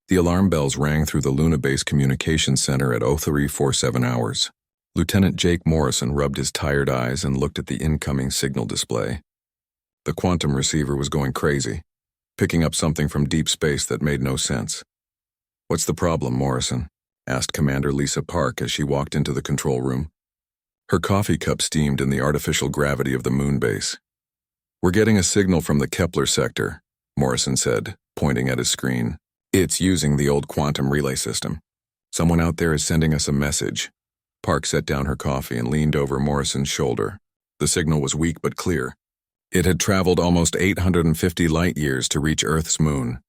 The alarm bells rang through the Luna Base Communications Center at 0347 hours. Lieutenant Jake Morrison rubbed his tired eyes and looked at the incoming signal display. The quantum receiver was going crazy, picking up something from deep space that made no sense. "What's the problem, Morrison?" asked Commander Lisa Park as she walked into the control room. Her coffee cup steamed in the artificial gravity of the moon base. "We're getting a signal from the Kepler sector," Morrison said, pointing at his screen. "It's using the old quantum relay system. Someone out there is sending us a message." Park set down her coffee and leaned over Morrison's shoulder. The signal was weak but clear. It had traveled almost 850 light-years to reach Earth's moon.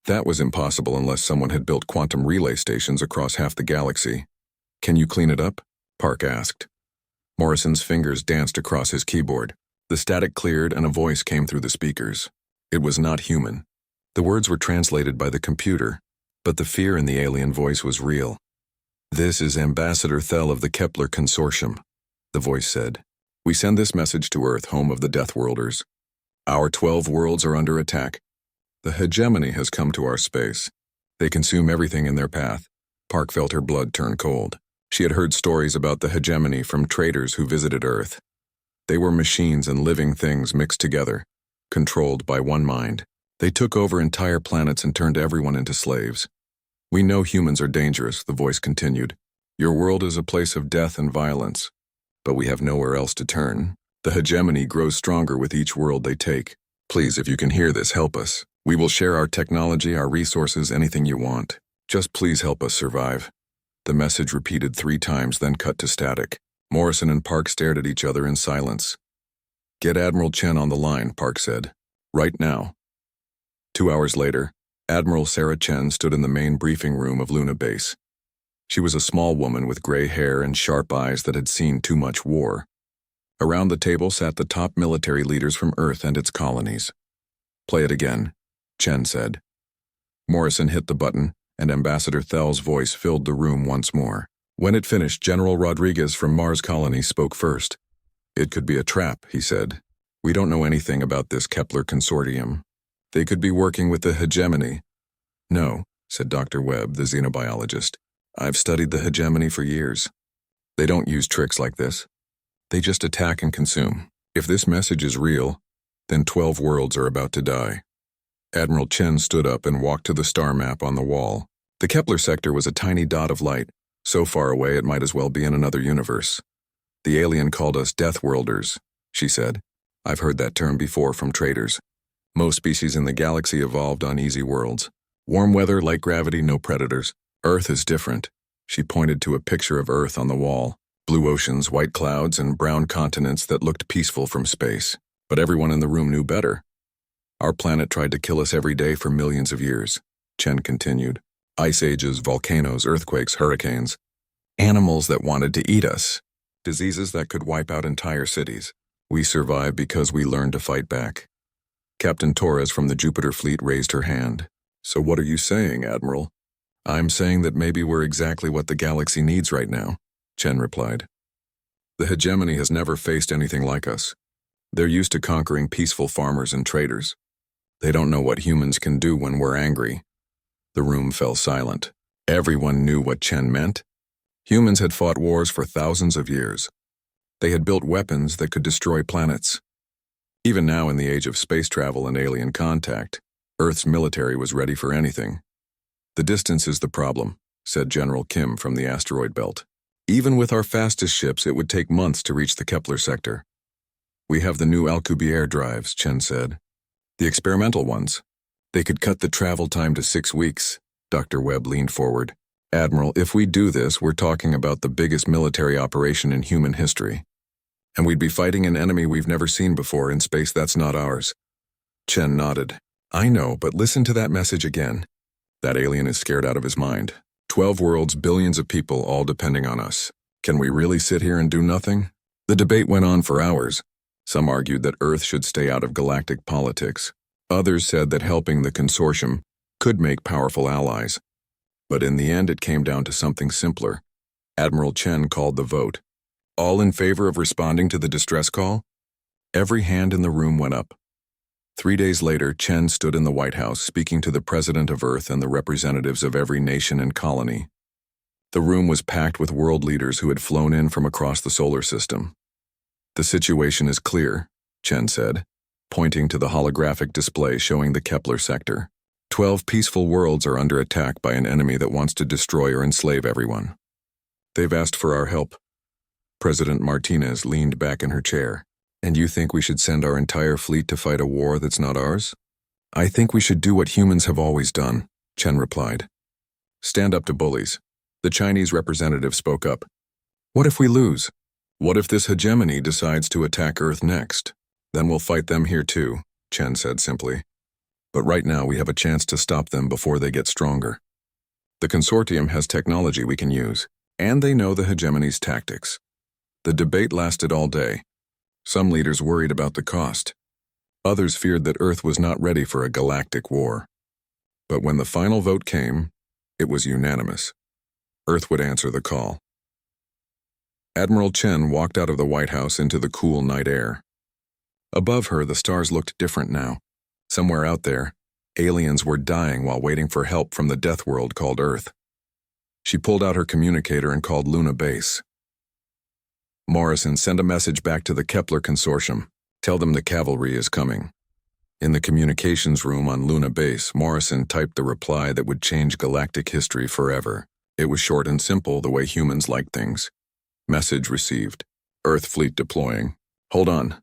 That was impossible unless someone had built quantum relay stations across half the galaxy. "Can you clean it up?" Park asked. Morrison's fingers danced across his keyboard. The static cleared and a voice came through the speakers. It was not human. The words were translated by the computer, but the fear in the alien voice was real. "This is Ambassador Thel of the Kepler Consortium," the voice said. "We send this message to Earth, home of the Deathworlders. Our 12 worlds are under attack. The hegemony has come to our space. They consume everything in their path." Park felt her blood turn cold. She had heard stories about the hegemony from traders who visited Earth. They were machines and living things mixed together, controlled by one mind. They took over entire planets and turned everyone into slaves. "We know humans are dangerous," the voice continued. "Your world is a place of death and violence, but we have nowhere else to turn. The hegemony grows stronger with each world they take. Please, if you can hear this, help us. We will share our technology, our resources, anything you want. Just please help us survive." The message repeated 3 times, then cut to static. Morrison and Park stared at each other in silence. "Get Admiral Chen on the line," Park said. "Right now." 2 hours later, Admiral Sarah Chen stood in the main briefing room of Luna Base. She was a small woman with gray hair and sharp eyes that had seen too much war. Around the table sat the top military leaders from Earth and its colonies. "Play it again," Chen said. Morrison hit the button, and Ambassador Thel's voice filled the room once more. When it finished, General Rodriguez from Mars Colony spoke first. "It could be a trap," he said. "We don't know anything about this Kepler consortium. They could be working with the hegemony." "No," said Dr. Webb, the xenobiologist. "I've studied the hegemony for years. They don't use tricks like this. They just attack and consume. If this message is real, then 12 worlds are about to die." Admiral Chen stood up and walked to the star map on the wall. The Kepler sector was a tiny dot of light, so far away it might as well be in another universe. "The alien called us Deathworlders," she said. "I've heard that term before from traders. Most species in the galaxy evolved on easy worlds. Warm weather, light gravity, no predators. Earth is different." She pointed to a picture of Earth on the wall. Blue oceans, white clouds, and brown continents that looked peaceful from space. But everyone in the room knew better. "Our planet tried to kill us every day for millions of years," Chen continued. "Ice ages, volcanoes, earthquakes, hurricanes. Animals that wanted to eat us. Diseases that could wipe out entire cities. We survived because we learned to fight back." Captain Torres from the Jupiter fleet raised her hand. "So what are you saying, Admiral?" "I'm saying that maybe we're exactly what the galaxy needs right now," Chen replied. "The hegemony has never faced anything like us. They're used to conquering peaceful farmers and traders. They don't know what humans can do when we're angry." The room fell silent. Everyone knew what Chen meant. Humans had fought wars for thousands of years. They had built weapons that could destroy planets. Even now, in the age of space travel and alien contact, Earth's military was ready for anything. "The distance is the problem," said General Kim from the asteroid belt. "Even with our fastest ships, it would take months to reach the Kepler sector." "We have the new Alcubierre drives," Chen said. "The experimental ones. They could cut the travel time to 6 weeks." Dr. Webb leaned forward. "Admiral, if we do this, we're talking about the biggest military operation in human history. And we'd be fighting an enemy we've never seen before in space that's not ours." Chen nodded. "I know, but listen to that message again. That alien is scared out of his mind. 12 worlds, billions of people, all depending on us. Can we really sit here and do nothing?" The debate went on for hours. Some argued that Earth should stay out of galactic politics. Others said that helping the consortium could make powerful allies. But in the end, it came down to something simpler. Admiral Chen called the vote. "All in favor of responding to the distress call?" Every hand in the room went up. 3 days later, Chen stood in the White House speaking to the President of Earth and the representatives of every nation and colony. The room was packed with world leaders who had flown in from across the solar system. "The situation is clear," Chen said, pointing to the holographic display showing the Kepler sector. 12 peaceful worlds are under attack by an enemy that wants to destroy or enslave everyone. They've asked for our help. President Martinez leaned back in her chair. "And you think we should send our entire fleet to fight a war that's not ours?" "I think we should do what humans have always done," Chen replied. "Stand up to bullies." The Chinese representative spoke up. "What if we lose? What if this hegemony decides to attack Earth next? Then we'll fight them here too," Chen said simply. "But right now we have a chance to stop them before they get stronger. The consortium has technology we can use, and they know the hegemony's tactics." The debate lasted all day. Some leaders worried about the cost. Others feared that Earth was not ready for a galactic war. But when the final vote came, it was unanimous. Earth would answer the call. Admiral Chen walked out of the White House into the cool night air. Above her, the stars looked different now. Somewhere out there, aliens were dying while waiting for help from the death world called Earth. She pulled out her communicator and called Luna Base. "Morrison, send a message back to the Kepler Consortium. Tell them the cavalry is coming." In the communications room on Luna Base, Morrison typed the reply that would change galactic history forever. It was short and simple, the way humans like things. Message received. Earth fleet deploying. Hold on.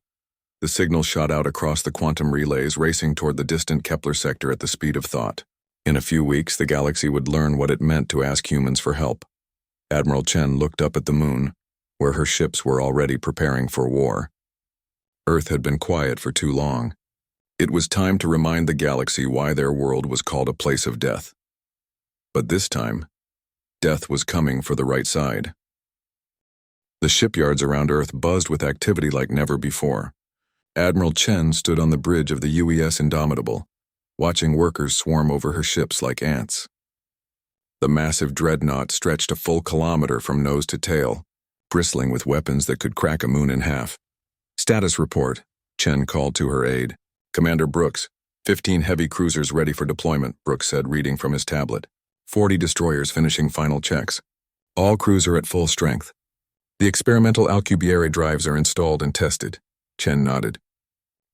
The signal shot out across the quantum relays, racing toward the distant Kepler sector at the speed of thought. In a few weeks, the galaxy would learn what it meant to ask humans for help. Admiral Chen looked up at the moon, where her ships were already preparing for war. Earth had been quiet for too long. It was time to remind the galaxy why their world was called a place of death. But this time, death was coming for the right side. The shipyards around Earth buzzed with activity like never before. Admiral Chen stood on the bridge of the UES Indomitable, watching workers swarm over her ships like ants. The massive dreadnought stretched a full kilometer from nose to tail, bristling with weapons that could crack a moon in half. "Status report," Chen called to her aide. "Commander Brooks, 15 heavy cruisers ready for deployment," Brooks said, reading from his tablet. 40 destroyers finishing final checks. All crews are at full strength. The experimental Alcubierre drives are installed and tested. Chen nodded.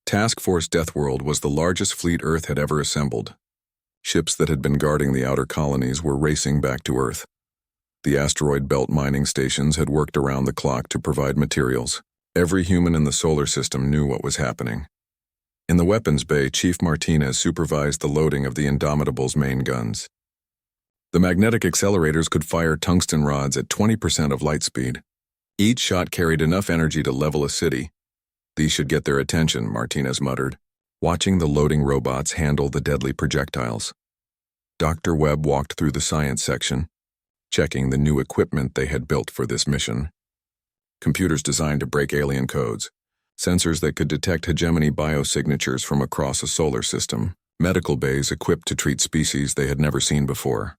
Task Force Deathworld was the largest fleet Earth had ever assembled. Ships that had been guarding the outer colonies were racing back to Earth. The asteroid belt mining stations had worked around the clock to provide materials. Every human in the solar system knew what was happening. In the weapons bay, Chief Martinez supervised the loading of the Indomitable's main guns. The magnetic accelerators could fire tungsten rods at 20% of light speed. Each shot carried enough energy to level a city. "These should get their attention," Martinez muttered, watching the loading robots handle the deadly projectiles. Dr. Webb walked through the science section, checking the new equipment they had built for this mission. Computers designed to break alien codes, sensors that could detect hegemony biosignatures from across a solar system, medical bays equipped to treat species they had never seen before.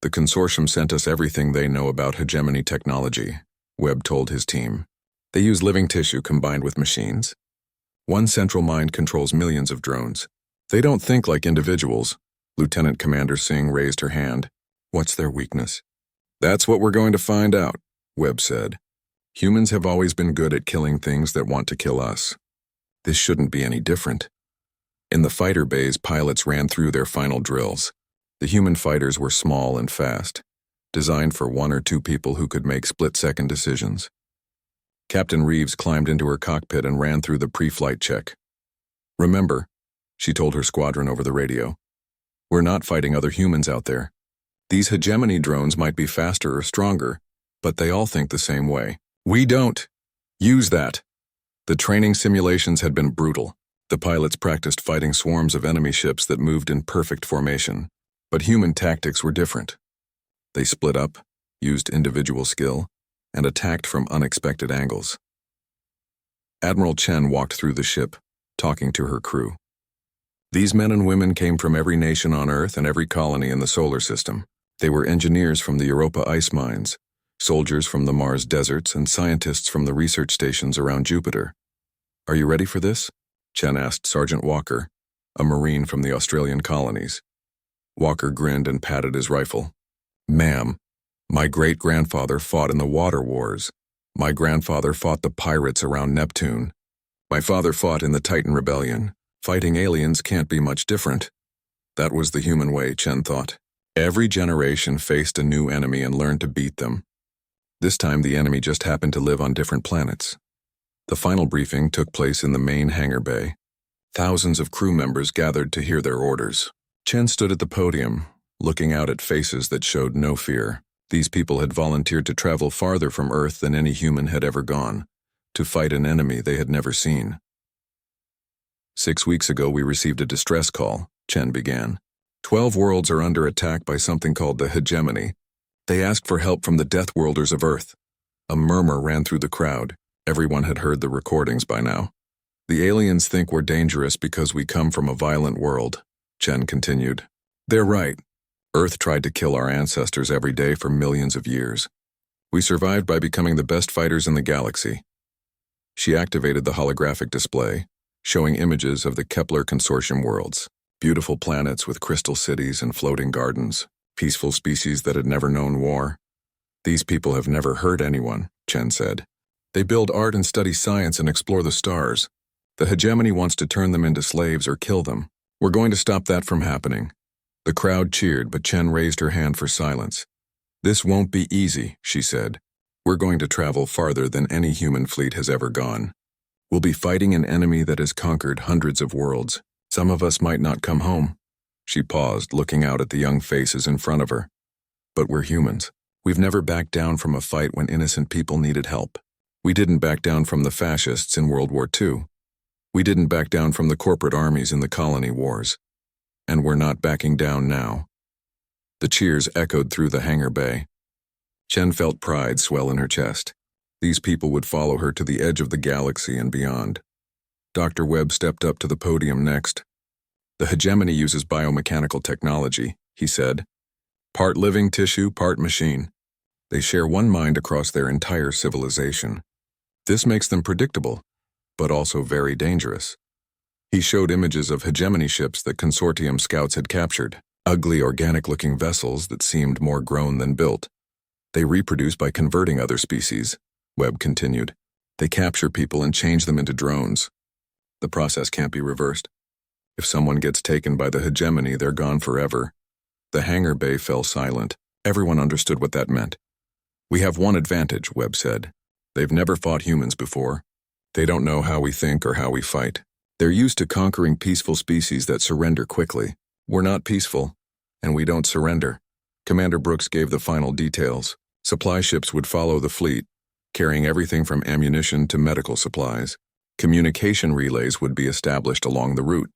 "The consortium sent us everything they know about hegemony technology," Webb told his team. "They use living tissue combined with machines. One central mind controls millions of drones. They don't think like individuals." Lieutenant Commander Singh raised her hand. "What's their weakness?" "That's what we're going to find out," Webb said. "Humans have always been good at killing things that want to kill us. This shouldn't be any different." In the fighter bays, pilots ran through their final drills. The human fighters were small and fast, designed for 1 or 2 people who could make split-second decisions. Captain Reeves climbed into her cockpit and ran through the pre-flight check. "Remember," she told her squadron over the radio, "we're not fighting other humans out there. These hegemony drones might be faster or stronger, but they all think the same way. We don't. Use that." The training simulations had been brutal. The pilots practiced fighting swarms of enemy ships that moved in perfect formation. But human tactics were different. They split up, used individual skill, and attacked from unexpected angles. Admiral Chen walked through the ship, talking to her crew. These men and women came from every nation on Earth and every colony in the solar system. They were engineers from the Europa ice mines, soldiers from the Mars deserts, and scientists from the research stations around Jupiter. "Are you ready for this?" Chen asked Sergeant Walker, a Marine from the Australian colonies. Walker grinned and patted his rifle. Ma'am, my great-grandfather fought in the water wars. My grandfather fought the pirates around Neptune. My father fought in the Titan Rebellion. Fighting aliens can't be much different. That was the human way, Chen thought. Every generation faced a new enemy and learned to beat them. This time the enemy just happened to live on different planets. The final briefing took place in the main hangar bay. Thousands of crew members gathered to hear their orders. Chen stood at the podium, looking out at faces that showed no fear. These people had volunteered to travel farther from Earth than any human had ever gone, to fight an enemy they had never seen. 6 weeks ago we received a distress call, Chen began. 12 worlds are under attack by something called the hegemony. They asked for help from the Deathworlders of Earth. A murmur ran through the crowd. Everyone had heard the recordings by now. The aliens think we're dangerous because we come from a violent world, Chen continued. They're right. Earth tried to kill our ancestors every day for millions of years. We survived by becoming the best fighters in the galaxy. She activated the holographic display, showing images of the Kepler Consortium worlds, beautiful planets with crystal cities and floating gardens, peaceful species that had never known war. These people have never hurt anyone, Chen said. They build art and study science and explore the stars. The hegemony wants to turn them into slaves or kill them. We're going to stop that from happening. The crowd cheered, but Chen raised her hand for silence. This won't be easy, she said. We're going to travel farther than any human fleet has ever gone. We'll be fighting an enemy that has conquered hundreds of worlds. Some of us might not come home. She paused, looking out at the young faces in front of her. But we're humans. We've never backed down from a fight when innocent people needed help. We didn't back down from the fascists in World War II. We didn't back down from the corporate armies in the colony wars. And we're not backing down now. The cheers echoed through the hangar bay. Chen felt pride swell in her chest. These people would follow her to the edge of the galaxy and beyond. Dr. Webb stepped up to the podium next. The hegemony uses biomechanical technology, he said. Part living tissue, part machine. They share one mind across their entire civilization. This makes them predictable, but also very dangerous. He showed images of hegemony ships that consortium scouts had captured, ugly organic-looking vessels that seemed more grown than built. They reproduce by converting other species, Webb continued. They capture people and change them into drones. The process can't be reversed. If someone gets taken by the hegemony, they're gone forever. The hangar bay fell silent. Everyone understood what that meant. We have one advantage, Webb said. They've never fought humans before. They don't know how we think or how we fight. They're used to conquering peaceful species that surrender quickly. We're not peaceful, and we don't surrender. Commander Brooks gave the final details. Supply ships would follow the fleet, carrying everything from ammunition to medical supplies. Communication relays would be established along the route.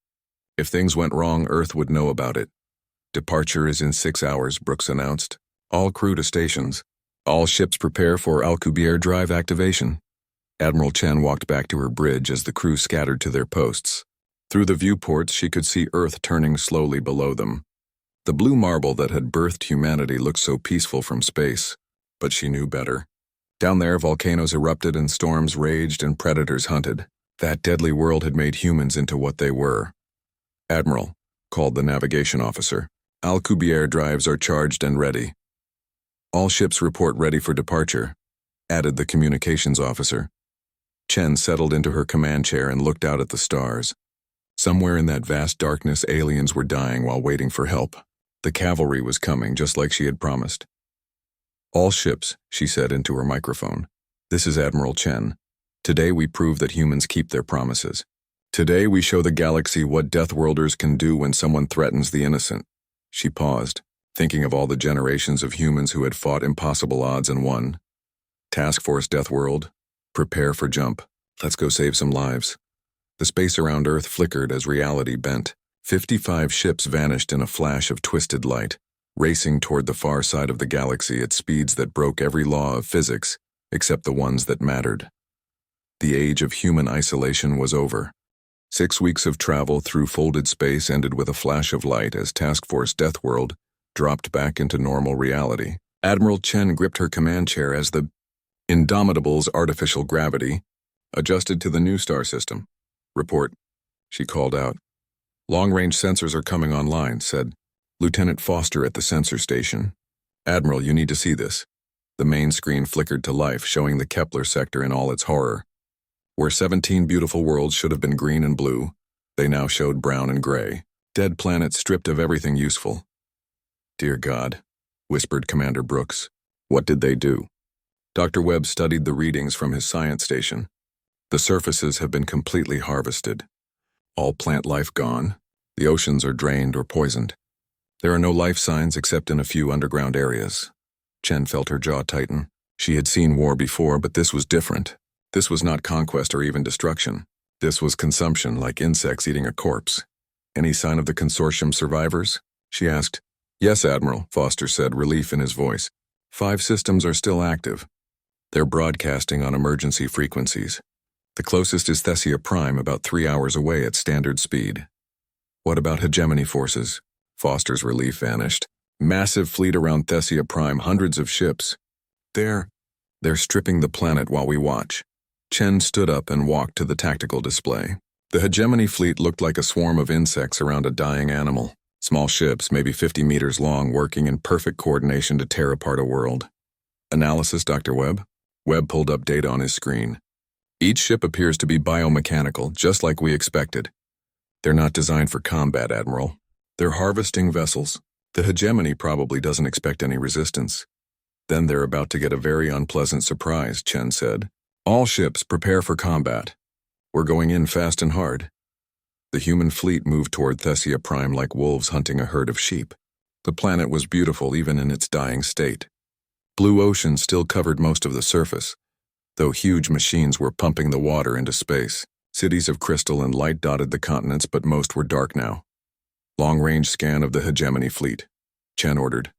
If things went wrong, Earth would know about it. Departure is in 6 hours, Brooks announced. All crew to stations. All ships prepare for Alcubierre drive activation. Admiral Chen walked back to her bridge as the crew scattered to their posts. Through the viewports, she could see Earth turning slowly below them. The blue marble that had birthed humanity looked so peaceful from space, but she knew better. Down there, volcanoes erupted and storms raged and predators hunted. That deadly world had made humans into what they were. Admiral, called the navigation officer. Alcubierre drives are charged and ready. All ships report ready for departure, added the communications officer. Chen settled into her command chair and looked out at the stars. Somewhere in that vast darkness, aliens were dying while waiting for help. The cavalry was coming, just like she had promised. All ships, she said into her microphone. This is Admiral Chen. Today we prove that humans keep their promises. Today we show the galaxy what Deathworlders can do when someone threatens the innocent. She paused, thinking of all the generations of humans who had fought impossible odds and won. Task Force Deathworld, prepare for jump. Let's go save some lives. The space around Earth flickered as reality bent. 55 ships vanished in a flash of twisted light, racing toward the far side of the galaxy at speeds that broke every law of physics, except the ones that mattered. The age of human isolation was over. 6 weeks of travel through folded space ended with a flash of light as Task Force Deathworld dropped back into normal reality. Admiral Chen gripped her command chair as the Indomitable's artificial gravity adjusted to the new star system. Report, she called out. Long-range sensors are coming online, said Lieutenant Foster at the sensor station. Admiral, you need to see this. The main screen flickered to life, showing the Kepler sector in all its horror. Where 17 beautiful worlds should have been green and blue, they now showed brown and gray, dead planets stripped of everything useful. Dear God, whispered Commander Brooks. What did they do? Dr. Webb studied the readings from his science station. The surfaces have been completely harvested. All plant life gone. The oceans are drained or poisoned. There are no life signs except in a few underground areas. Chen felt her jaw tighten. She had seen war before, but this was different. This was not conquest or even destruction. This was consumption, like insects eating a corpse. Any sign of the consortium survivors? She asked. Yes, Admiral, Foster said, relief in his voice. 5 systems are still active. They're broadcasting on emergency frequencies. The closest is Thessia Prime, about 3 hours away at standard speed. What about hegemony forces? Foster's relief vanished. Massive fleet around Thessia Prime, hundreds of ships. They're stripping the planet while we watch. Chen stood up and walked to the tactical display. The hegemony fleet looked like a swarm of insects around a dying animal. Small ships, maybe 50 meters long, working in perfect coordination to tear apart a world. Analysis, Dr. Webb? Webb pulled up data on his screen. Each ship appears to be biomechanical, just like we expected. They're not designed for combat, Admiral. They're harvesting vessels. The hegemony probably doesn't expect any resistance. Then they're about to get a very unpleasant surprise, Chen said. All ships prepare for combat. We're going in fast and hard. The human fleet moved toward Thessia Prime like wolves hunting a herd of sheep. The planet was beautiful even in its dying state. Blue ocean still covered most of the surface, though huge machines were pumping the water into space. Cities of crystal and light dotted the continents, but most were dark now. Long-range scan of the hegemony fleet, Chen ordered.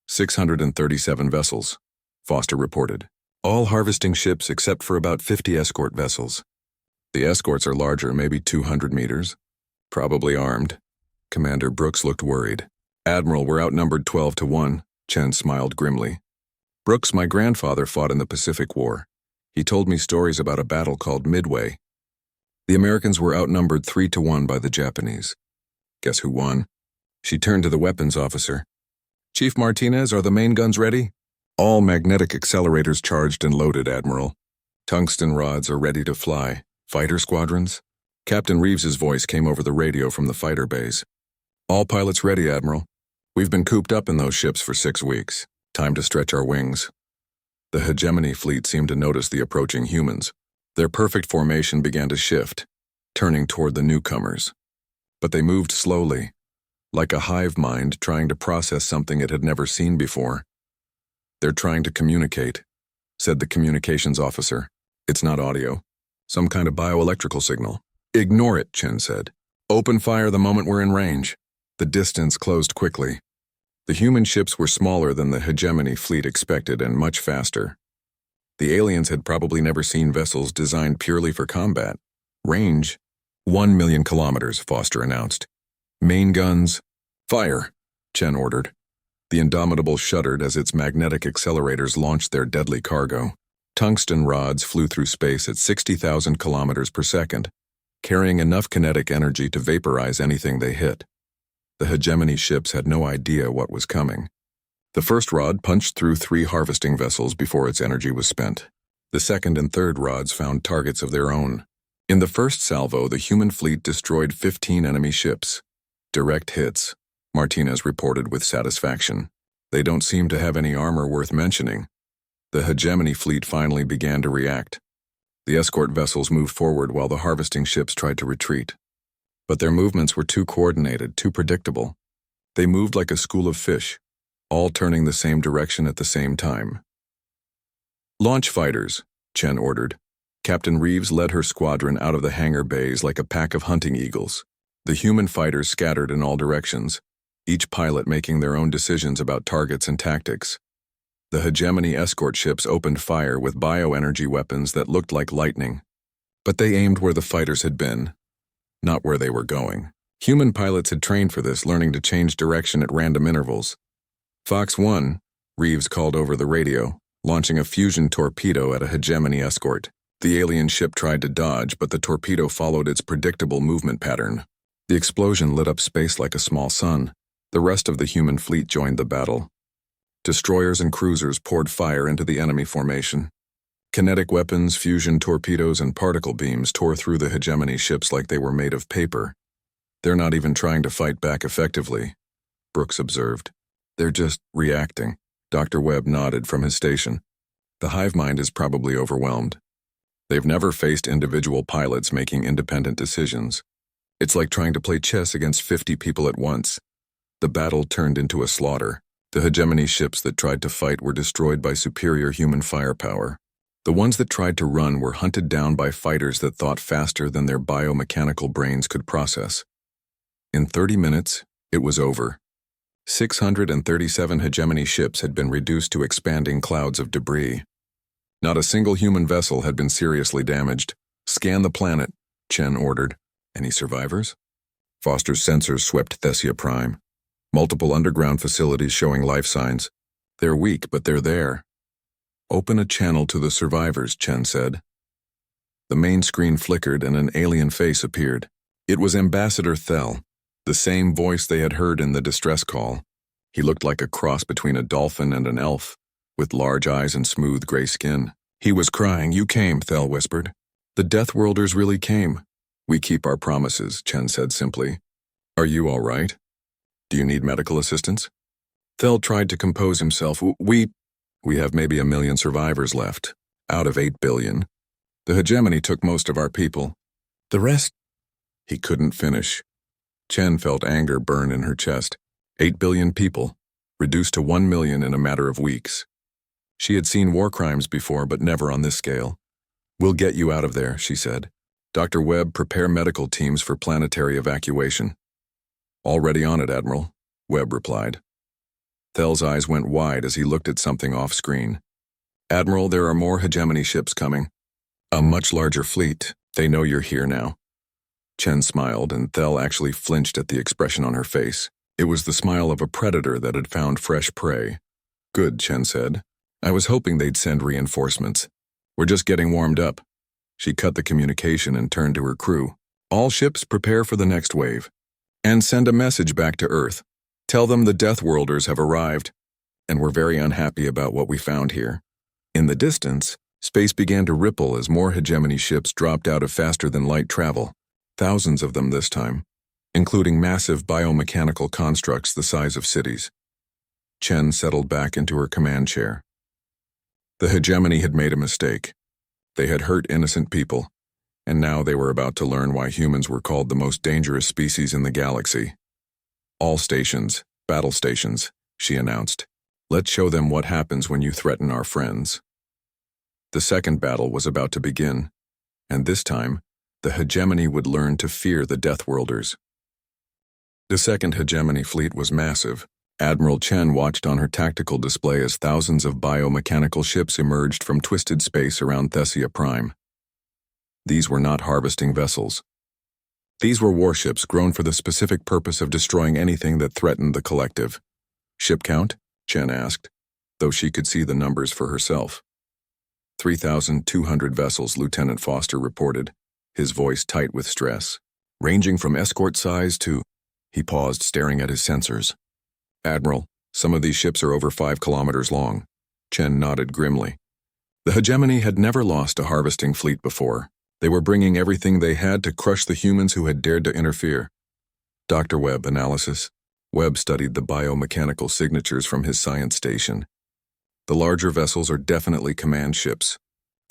637 vessels, Foster reported. All harvesting ships except for about 50 escort vessels. The escorts are larger, maybe 200 meters. Probably armed. Commander Brooks looked worried. Admiral, we're outnumbered 12-1, Chen smiled grimly. Brooks, my grandfather fought in the Pacific War. He told me stories about a battle called Midway. The Americans were outnumbered 3-1 by the Japanese. Guess who won? She turned to the weapons officer. Chief Martinez, are the main guns ready? All magnetic accelerators charged and loaded, Admiral. Tungsten rods are ready to fly. Fighter squadrons? Captain Reeves's voice came over the radio from the fighter bays. All pilots ready, Admiral. We've been cooped up in those ships for 6 weeks. Time to stretch our wings. The hegemony fleet seemed to notice the approaching humans. Their perfect formation began to shift, turning toward the newcomers. But they moved slowly, like a hive mind trying to process something it had never seen before. They're trying to communicate, said the communications officer. It's not audio. Some kind of bioelectrical signal. Ignore it, Chen said. Open fire the moment we're in range. The distance closed quickly. The human ships were smaller than the hegemony fleet expected and much faster. The aliens had probably never seen vessels designed purely for combat. Range, 1 million kilometers, Foster announced. Main guns, fire, Chen ordered. The Indomitable shuddered as its magnetic accelerators launched their deadly cargo. Tungsten rods flew through space at 60,000 kilometers per second, carrying enough kinetic energy to vaporize anything they hit. The hegemony ships had no idea what was coming. The first rod punched through 3 harvesting vessels before its energy was spent. The second and third rods found targets of their own. In the first salvo, the human fleet destroyed 15 enemy ships. Direct hits, Martinez reported with satisfaction. They don't seem to have any armor worth mentioning. The hegemony fleet finally began to react. The escort vessels moved forward while the harvesting ships tried to retreat. But their movements were too coordinated, too predictable. They moved like a school of fish, all turning the same direction at the same time. Launch fighters, Chen ordered. Captain Reeves led her squadron out of the hangar bays like a pack of hunting eagles. The human fighters scattered in all directions, each pilot making their own decisions about targets and tactics. The hegemony escort ships opened fire with bioenergy weapons that looked like lightning. But they aimed where the fighters had been, not where they were going. Human pilots had trained for this, learning to change direction at random intervals. Fox 1, Reeves called over the radio, launching a fusion torpedo at a hegemony escort. The alien ship tried to dodge, but the torpedo followed its predictable movement pattern. The explosion lit up space like a small sun. The rest of the human fleet joined the battle. Destroyers and cruisers poured fire into the enemy formation. Kinetic weapons, fusion torpedoes, and particle beams tore through the hegemony ships like they were made of paper. "They're not even trying to fight back effectively," Brooks observed. "They're just reacting." Dr. Webb nodded from his station. "The hive mind is probably overwhelmed. They've never faced individual pilots making independent decisions. It's like trying to play chess against 50 people at once." The battle turned into a slaughter. The hegemony ships that tried to fight were destroyed by superior human firepower. The ones that tried to run were hunted down by fighters that thought faster than their biomechanical brains could process. In 30 minutes, it was over. 637 hegemony ships had been reduced to expanding clouds of debris. Not a single human vessel had been seriously damaged. "Scan the planet," Chen ordered. "Any survivors?" Foster's sensors swept Thessia Prime. Multiple underground facilities showing life signs. "They're weak, but they're there." "Open a channel to the survivors," Chen said. The main screen flickered and an alien face appeared. It was Ambassador Thel, the same voice they had heard in the distress call. He looked like a cross between a dolphin and an elf, with large eyes and smooth gray skin. He was crying. "You came," Thel whispered. "The Deathworlders really came." "We keep our promises," Chen said simply. "Are you all right? Do you need medical assistance?" Thel tried to compose himself. We have maybe 1 million survivors left, out of 8 billion. The hegemony took most of our people. The rest—" He couldn't finish. Chen felt anger burn in her chest. 8 billion people, reduced to 1 million in a matter of weeks. She had seen war crimes before, but never on this scale. "We'll get you out of there," she said. "Dr. Webb, prepare medical teams for planetary evacuation." "Already on it, Admiral," Webb replied. Thel's eyes went wide as he looked at something off-screen. "Admiral, there are more hegemony ships coming. A much larger fleet. They know you're here now." Chen smiled, and Thel actually flinched at the expression on her face. It was the smile of a predator that had found fresh prey. "Good," Chen said. "I was hoping they'd send reinforcements. We're just getting warmed up." She cut the communication and turned to her crew. "All ships prepare for the next wave. And send a message back to Earth. Tell them the Deathworlders have arrived, and we're very unhappy about what we found here." In the distance, space began to ripple as more hegemony ships dropped out of faster-than-light travel, thousands of them this time, including massive biomechanical constructs the size of cities. Chen settled back into her command chair. The hegemony had made a mistake. They had hurt innocent people, and now they were about to learn why humans were called the most dangerous species in the galaxy. "All stations, battle stations," she announced. "Let's show them what happens when you threaten our friends." The second battle was about to begin, and this time, the hegemony would learn to fear the Deathworlders. The second hegemony fleet was massive. Admiral Chen watched on her tactical display as thousands of biomechanical ships emerged from twisted space around Thessia Prime. These were not harvesting vessels. These were warships grown for the specific purpose of destroying anything that threatened the collective. "Ship count?" Chen asked, though she could see the numbers for herself. 3,200 vessels, Lieutenant Foster reported, his voice tight with stress. "Ranging from escort size to—" He paused, staring at his sensors. "Admiral, some of these ships are over 5 kilometers long." Chen nodded grimly. The hegemony had never lost a harvesting fleet before. They were bringing everything they had to crush the humans who had dared to interfere. Dr. Webb, analysis. Webb studied the biomechanical signatures from his science station. The larger vessels are definitely command ships.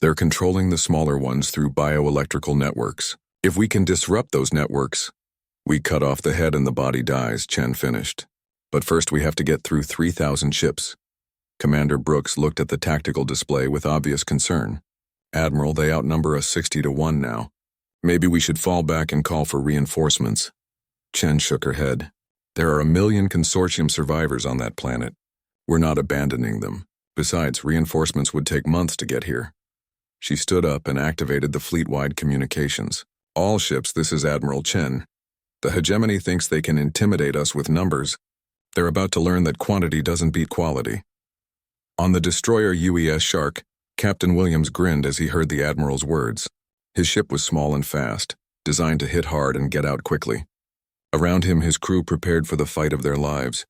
They're controlling the smaller ones through bioelectrical networks. If we can disrupt those networks, we cut off the head and the body dies, Chen finished. But first we have to get through 3,000 ships. Commander Brooks looked at the tactical display with obvious concern. "Admiral, they outnumber us 60 to 1 now. Maybe we should fall back and call for reinforcements." Chen shook her head. "There are 1 million consortium survivors on that planet. We're not abandoning them. Besides, reinforcements would take months to get here." She stood up and activated the fleet-wide communications. "All ships, this is Admiral Chen. The hegemony thinks they can intimidate us with numbers. They're about to learn that quantity doesn't beat quality. On the destroyer UES Shark, Captain Williams grinned as he heard the Admiral's words. His ship was small and fast, designed to hit hard and get out quickly. Around him, his crew prepared for the fight of their lives.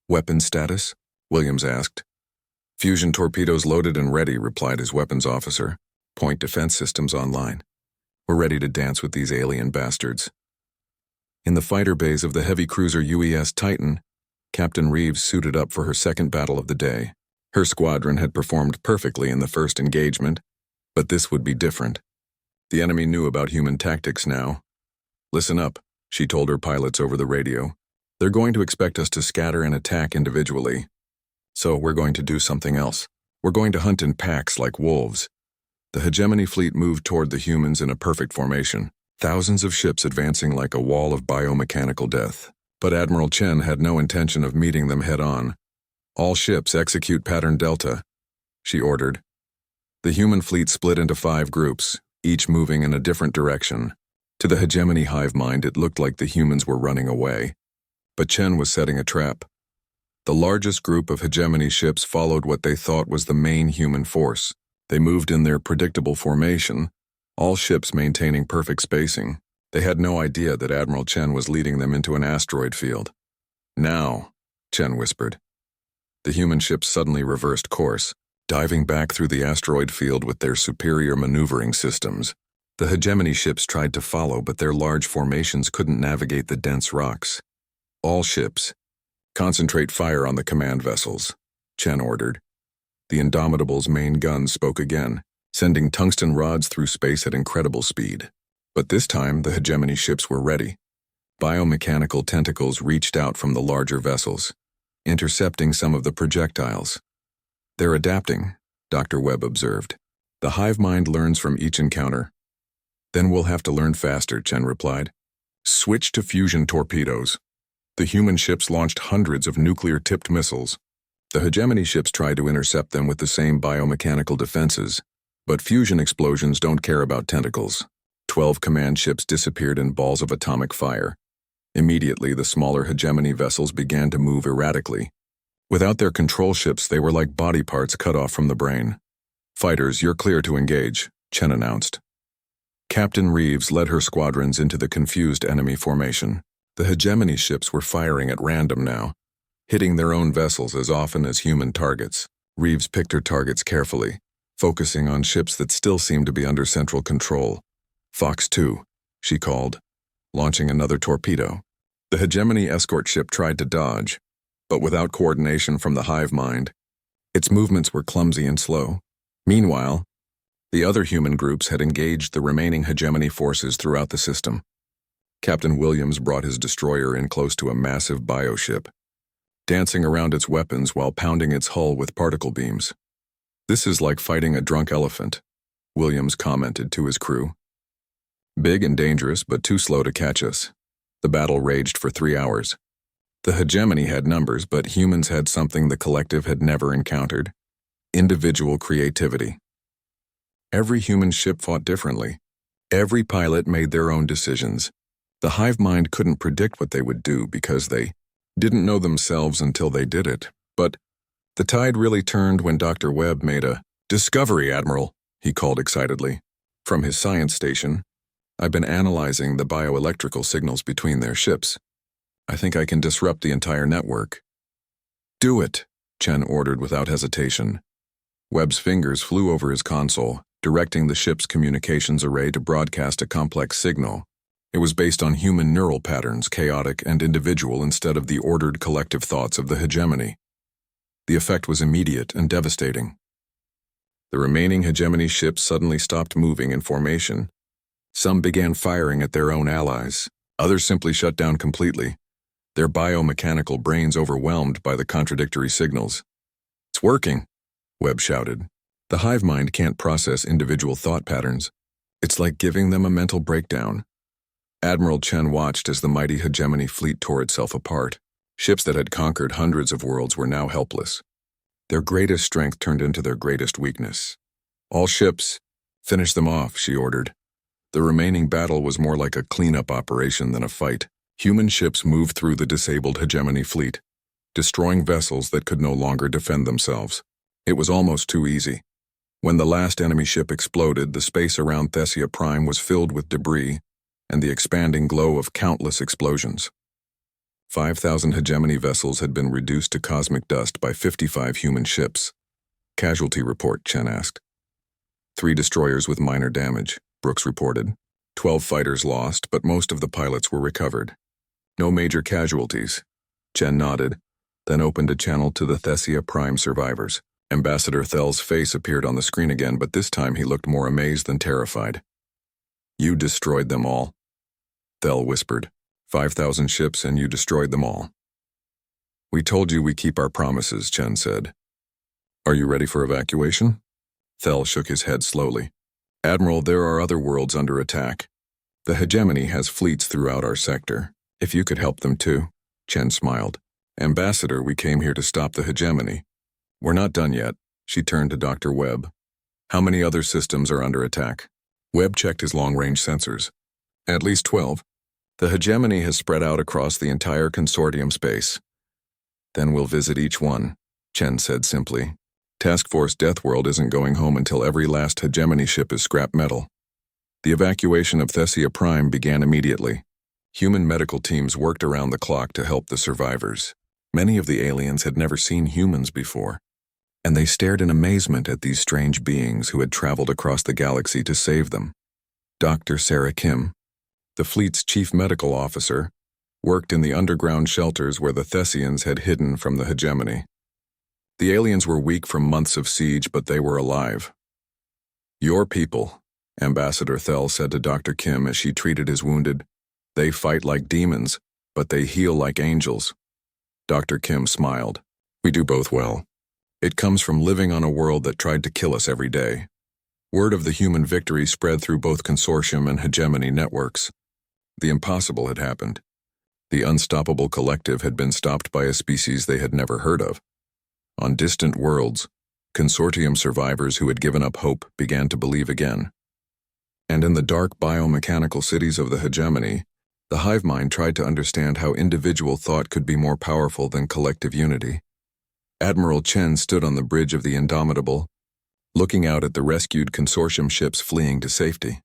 "Weapon status?" Williams asked. "Fusion torpedoes loaded and ready," replied his weapons officer. "Point defense systems online. We're ready to dance with these alien bastards." In the fighter bays of the heavy cruiser UES Titan, Captain Reeves suited up for her second battle of the day. Her squadron had performed perfectly in the first engagement, but this would be different. The enemy knew about human tactics now. "Listen up," she told her pilots over the radio. "They're going to expect us to scatter and attack individually. So we're going to do something else. We're going to hunt in packs like wolves." The hegemony fleet moved toward the humans in a perfect formation, thousands of ships advancing like a wall of biomechanical death. But Admiral Chen had no intention of meeting them head-on. "All ships execute pattern Delta," she ordered. The human fleet split into 5 groups, each moving in a different direction. To the hegemony hive mind, it looked like the humans were running away. But Chen was setting a trap. The largest group of hegemony ships followed what they thought was the main human force. They moved in their predictable formation, all ships maintaining perfect spacing. They had no idea that Admiral Chen was leading them into an asteroid field. "Now," Chen whispered. The human ships suddenly reversed course, diving back through the asteroid field with their superior maneuvering systems. The hegemony ships tried to follow, but their large formations couldn't navigate the dense rocks. "All ships, concentrate fire on the command vessels," Chen ordered. The Indomitable's main guns spoke again, sending tungsten rods through space at incredible speed. But this time, the hegemony ships were ready. Biomechanical tentacles reached out from the larger vessels, intercepting some of the projectiles. "They're adapting," Dr. Webb observed. "The hive mind learns from each encounter." "Then we'll have to learn faster," Chen replied. "Switch to fusion torpedoes." The human ships launched hundreds of nuclear-tipped missiles. The hegemony ships tried to intercept them with the same biomechanical defenses, but fusion explosions don't care about tentacles. 12 command ships disappeared in balls of atomic fire. Immediately, the smaller hegemony vessels began to move erratically. Without their control ships, they were like body parts cut off from the brain. "Fighters, you're clear to engage," Chen announced. Captain Reeves led her squadrons into the confused enemy formation. The hegemony ships were firing at random now, hitting their own vessels as often as human targets. Reeves picked her targets carefully, focusing on ships that still seemed to be under central control. "Fox 2, she called, launching another torpedo. The hegemony escort ship tried to dodge, but without coordination from the hive mind, its movements were clumsy and slow. Meanwhile, the other human groups had engaged the remaining hegemony forces throughout the system. Captain Williams brought his destroyer in close to a massive bioship, dancing around its weapons while pounding its hull with particle beams. "This is like fighting a drunk elephant," Williams commented to his crew. "Big and dangerous, but too slow to catch us." The battle raged for 3 hours. The hegemony had numbers, but humans had something the collective had never encountered: individual creativity. Every human ship fought differently. Every pilot made their own decisions. The hive mind couldn't predict what they would do because they didn't know themselves until they did it. But the tide really turned when Dr. Webb made a "Discovery, Admiral," he called excitedly. From his science station, "I've been analyzing the bioelectrical signals between their ships. I think I can disrupt the entire network." "Do it," Chen ordered without hesitation. Webb's fingers flew over his console, directing the ship's communications array to broadcast a complex signal. It was based on human neural patterns, chaotic and individual instead of the ordered collective thoughts of the hegemony. The effect was immediate and devastating. The remaining hegemony ships suddenly stopped moving in formation. Some began firing at their own allies. Others simply shut down completely, their biomechanical brains overwhelmed by the contradictory signals. "It's working," Webb shouted. "The hive mind can't process individual thought patterns. It's like giving them a mental breakdown." Admiral Chen watched as the mighty hegemony fleet tore itself apart. Ships that had conquered hundreds of worlds were now helpless. Their greatest strength turned into their greatest weakness. "All ships, finish them off," she ordered. The remaining battle was more like a cleanup operation than a fight. Human ships moved through the disabled hegemony fleet, destroying vessels that could no longer defend themselves. It was almost too easy. When the last enemy ship exploded, the space around Thessia Prime was filled with debris and the expanding glow of countless explosions. 5,000 hegemony vessels had been reduced to cosmic dust by 55 human ships. Casualty report, Chen asked. 3 destroyers with minor damage, Brooks reported. 12 fighters lost, but most of the pilots were recovered. No major casualties. Chen nodded, then opened a channel to the Thessia Prime survivors. Ambassador Thell's face appeared on the screen again, but this time he looked more amazed than terrified. You destroyed them all, Thell whispered. 5,000 ships and you destroyed them all. We told you we keep our promises, Chen said. Are you ready for evacuation? Thell shook his head slowly. Admiral, there are other worlds under attack. The hegemony has fleets throughout our sector. If you could help them too. Chen smiled. Ambassador, we came here to stop the hegemony. We're not done yet. She turned to Dr. Webb. How many other systems are under attack? Webb checked his long-range sensors. At least 12. The hegemony has spread out across the entire consortium space. Then we'll visit each one, Chen said simply. Task Force Deathworld isn't going home until every last hegemony ship is scrap metal. The evacuation of Thessia Prime began immediately. Human medical teams worked around the clock to help the survivors. Many of the aliens had never seen humans before, and they stared in amazement at these strange beings who had traveled across the galaxy to save them. Dr. Sarah Kim, the fleet's chief medical officer, worked in the underground shelters where the Thessians had hidden from the hegemony. The aliens were weak from months of siege, but they were alive. Your people, Ambassador Thell said to Dr. Kim as she treated his wounded. They fight like demons, but they heal like angels. Dr. Kim smiled. We do both well. It comes from living on a world that tried to kill us every day. Word of the human victory spread through both consortium and hegemony networks. The impossible had happened. The unstoppable collective had been stopped by a species they had never heard of. On distant worlds, consortium survivors who had given up hope began to believe again. And in the dark biomechanical cities of the hegemony, the hive mind tried to understand how individual thought could be more powerful than collective unity. Admiral Chen stood on the bridge of the Indomitable, looking out at the rescued consortium ships fleeing to safety.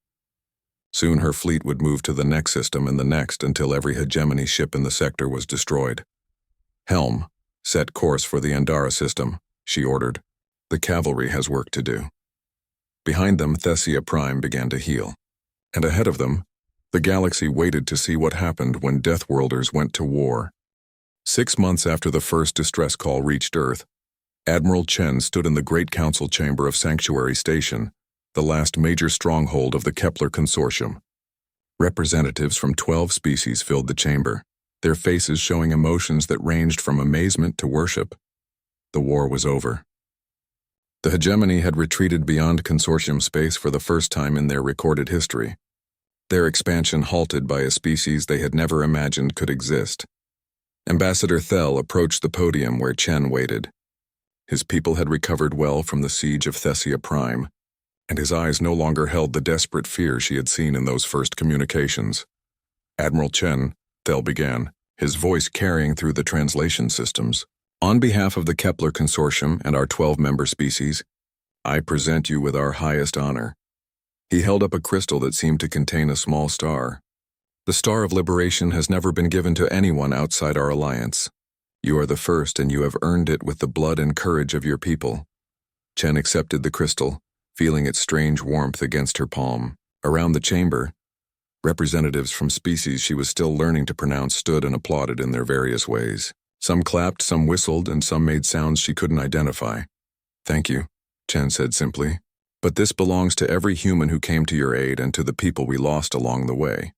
Soon her fleet would move to the next system and the next until every hegemony ship in the sector was destroyed. Helm, set course for the Andara system, she ordered. The cavalry has work to do. Behind them, Thessia Prime began to heal. And ahead of them, the galaxy waited to see what happened when Deathworlders went to war. 6 months after the first distress call reached Earth, Admiral Chen stood in the Great Council Chamber of Sanctuary Station, the last major stronghold of the Kepler Consortium. Representatives from 12 species filled the chamber, their faces showing emotions that ranged from amazement to worship. The war was over. The hegemony had retreated beyond consortium space for the first time in their recorded history. Their expansion halted by a species they had never imagined could exist. Ambassador Thell approached the podium where Chen waited. His people had recovered well from the siege of Thessia Prime, and his eyes no longer held the desperate fear she had seen in those first communications. Admiral Chen, Thell began, his voice carrying through the translation systems. On behalf of the Kepler Consortium and our 12-member species, I present you with our highest honor. He held up a crystal that seemed to contain a small star. The Star of Liberation has never been given to anyone outside our alliance. You are the first, and you have earned it with the blood and courage of your people. Chen accepted the crystal, feeling its strange warmth against her palm. Around the chamber, representatives from species she was still learning to pronounce stood and applauded in their various ways. Some clapped, some whistled, and some made sounds she couldn't identify. Thank you, Chen said simply. But this belongs to every human who came to your aid and to the people we lost along the way.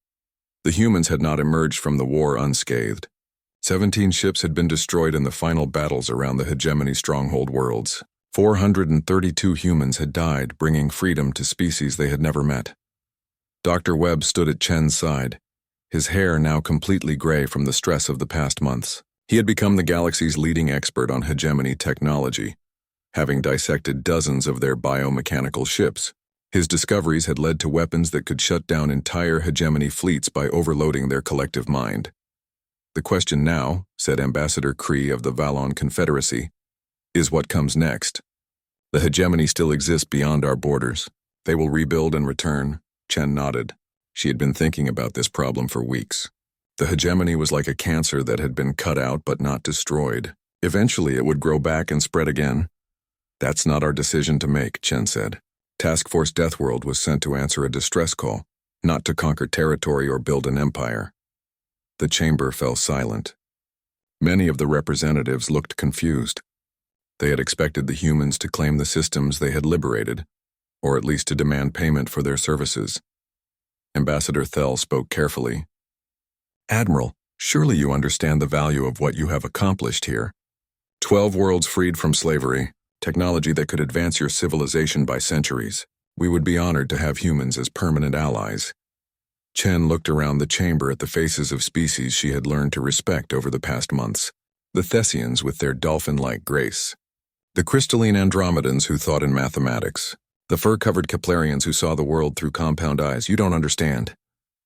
The humans had not emerged from the war unscathed. 17 ships had been destroyed in the final battles around the hegemony stronghold worlds. 432 humans had died, bringing freedom to species they had never met. Dr. Webb stood at Chen's side, his hair now completely gray from the stress of the past months. He had become the galaxy's leading expert on hegemony technology, having dissected dozens of their biomechanical ships. His discoveries had led to weapons that could shut down entire hegemony fleets by overloading their collective mind. The question now, said Ambassador Kree of the Valon Confederacy, is what comes next. The hegemony still exists beyond our borders. They will rebuild and return. Chen nodded. She had been thinking about this problem for weeks. The hegemony was like a cancer that had been cut out but not destroyed. Eventually it would grow back and spread again. That's not our decision to make, Chen said. Task Force Deathworld was sent to answer a distress call, not to conquer territory or build an empire. The chamber fell silent. Many of the representatives looked confused. They had expected the humans to claim the systems they had liberated, or at least to demand payment for their services. Ambassador Thel spoke carefully. Admiral, surely you understand the value of what you have accomplished here. 12 worlds freed from slavery, technology that could advance your civilization by centuries. We would be honored to have humans as permanent allies. Chen looked around the chamber at the faces of species she had learned to respect over the past months. The Thessians with their dolphin-like grace. The crystalline Andromedans who thought in mathematics. The fur-covered Keplerians who saw the world through compound eyes. You don't understand,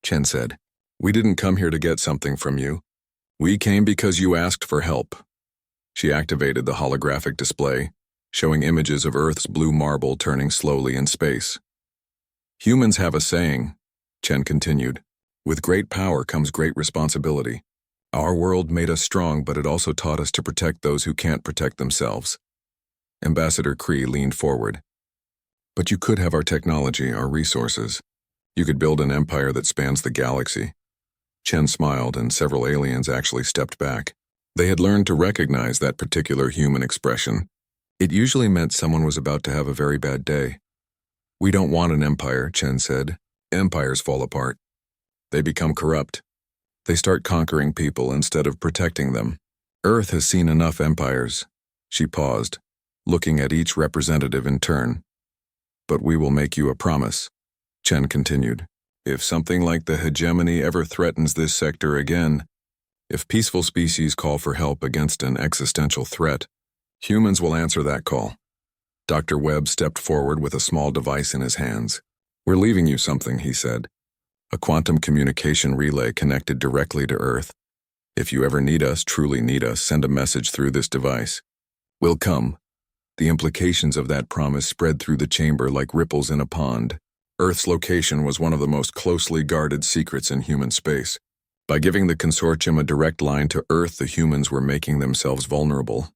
Chen said. We didn't come here to get something from you. We came because you asked for help. She activated the holographic display, showing images of Earth's blue marble turning slowly in space. Humans have a saying, Chen continued. With great power comes great responsibility. Our world made us strong, but it also taught us to protect those who can't protect themselves. Ambassador Kree leaned forward. But you could have our technology, our resources. You could build an empire that spans the galaxy. Chen smiled, and several aliens actually stepped back. They had learned to recognize that particular human expression. It usually meant someone was about to have a very bad day. We don't want an empire, Chen said. Empires fall apart. They become corrupt. They start conquering people instead of protecting them. Earth has seen enough empires. She paused, looking at each representative in turn. But we will make you a promise, Chen continued. If something like the hegemony ever threatens this sector again, if peaceful species call for help against an existential threat, humans will answer that call. Dr. Webb stepped forward with a small device in his hands. We're leaving you something, he said. A quantum communication relay connected directly to Earth. If you ever need us, truly need us, send a message through this device. We'll come. The implications of that promise spread through the chamber like ripples in a pond. Earth's location was one of the most closely guarded secrets in human space. By giving the consortium a direct line to Earth, the humans were making themselves vulnerable.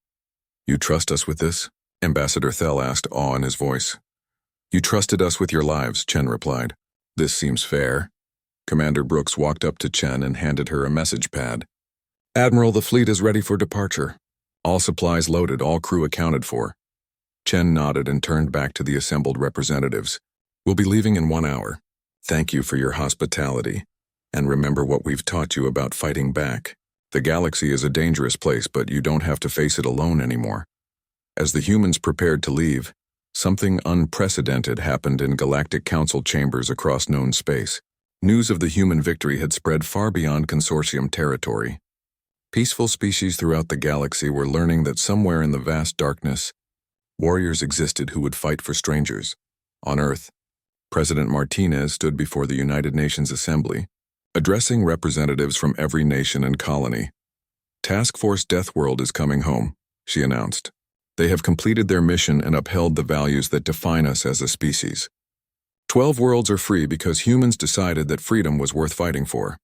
You trust us with this? Ambassador Thel asked, awe in his voice. You trusted us with your lives, Chen replied. This seems fair. Commander Brooks walked up to Chen and handed her a message pad. Admiral, the fleet is ready for departure. All supplies loaded, all crew accounted for. Chen nodded and turned back to the assembled representatives. We'll be leaving in 1 hour. Thank you for your hospitality. And remember what we've taught you about fighting back. The galaxy is a dangerous place, but you don't have to face it alone anymore. As the humans prepared to leave, something unprecedented happened in Galactic Council chambers across known space. News of the human victory had spread far beyond consortium territory. Peaceful species throughout the galaxy were learning that somewhere in the vast darkness, warriors existed who would fight for strangers. On Earth, President Martinez stood before the United Nations Assembly, addressing representatives from every nation and colony. Task Force Deathworld is coming home, she announced. They have completed their mission and upheld the values that define us as a species. 12 worlds are free because humans decided that freedom was worth fighting for.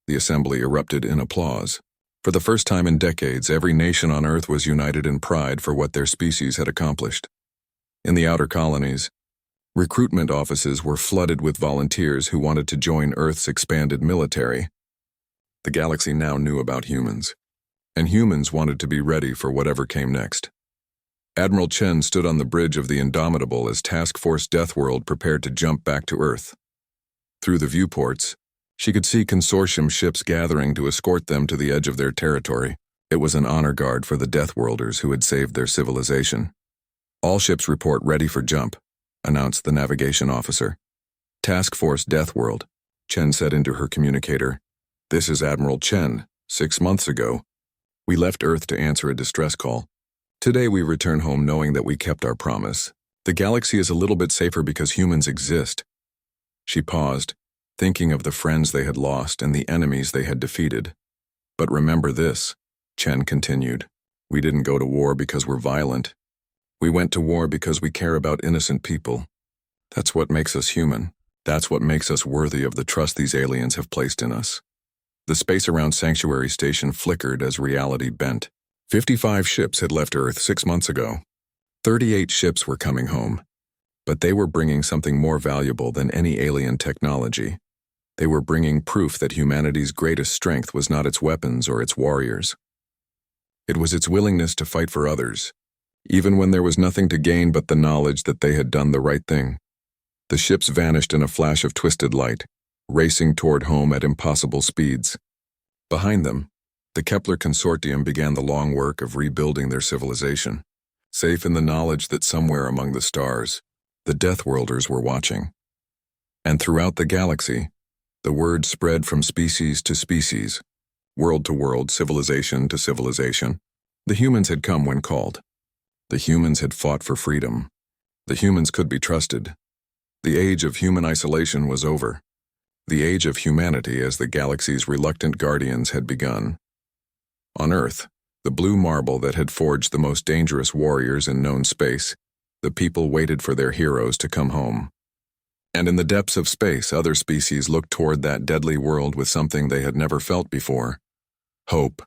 The assembly erupted in applause. For the first time in decades, every nation on Earth was united in pride for what their species had accomplished. In the outer colonies, recruitment offices were flooded with volunteers who wanted to join Earth's expanded military. The galaxy now knew about humans, and humans wanted to be ready for whatever came next. Admiral Chen stood on the bridge of the Indomitable as Task Force Deathworld prepared to jump back to Earth. Through the viewports, she could see consortium ships gathering to escort them to the edge of their territory. It was an honor guard for the Deathworlders who had saved their civilization. All ships report ready for jump, announced the navigation officer. Task Force Deathworld, Chen said into her communicator. This is Admiral Chen. 6 months ago, we left Earth to answer a distress call. Today we return home knowing that we kept our promise. The galaxy is a little bit safer because humans exist. She paused, thinking of the friends they had lost and the enemies they had defeated. But remember this, Chen continued. We didn't go to war because we're violent. We went to war because we care about innocent people. That's what makes us human. That's what makes us worthy of the trust these aliens have placed in us. The space around Sanctuary Station flickered as reality bent. 55 ships had left Earth 6 months ago. 38 ships were coming home. But they were bringing something more valuable than any alien technology. They were bringing proof that humanity's greatest strength was not its weapons or its warriors. It was its willingness to fight for others, even when there was nothing to gain but the knowledge that they had done the right thing. The ships vanished in a flash of twisted light, racing toward home at impossible speeds. Behind them, the Kepler Consortium began the long work of rebuilding their civilization, safe in the knowledge that somewhere among the stars, the Deathworlders were watching. And throughout the galaxy, the word spread from species to species, world to world, civilization to civilization. The humans had come when called. The humans had fought for freedom. The humans could be trusted. The age of human isolation was over. The age of humanity as the galaxy's reluctant guardians had begun. On Earth, the blue marble that had forged the most dangerous warriors in known space, the people waited for their heroes to come home. And in the depths of space, other species looked toward that deadly world with something they had never felt before: hope.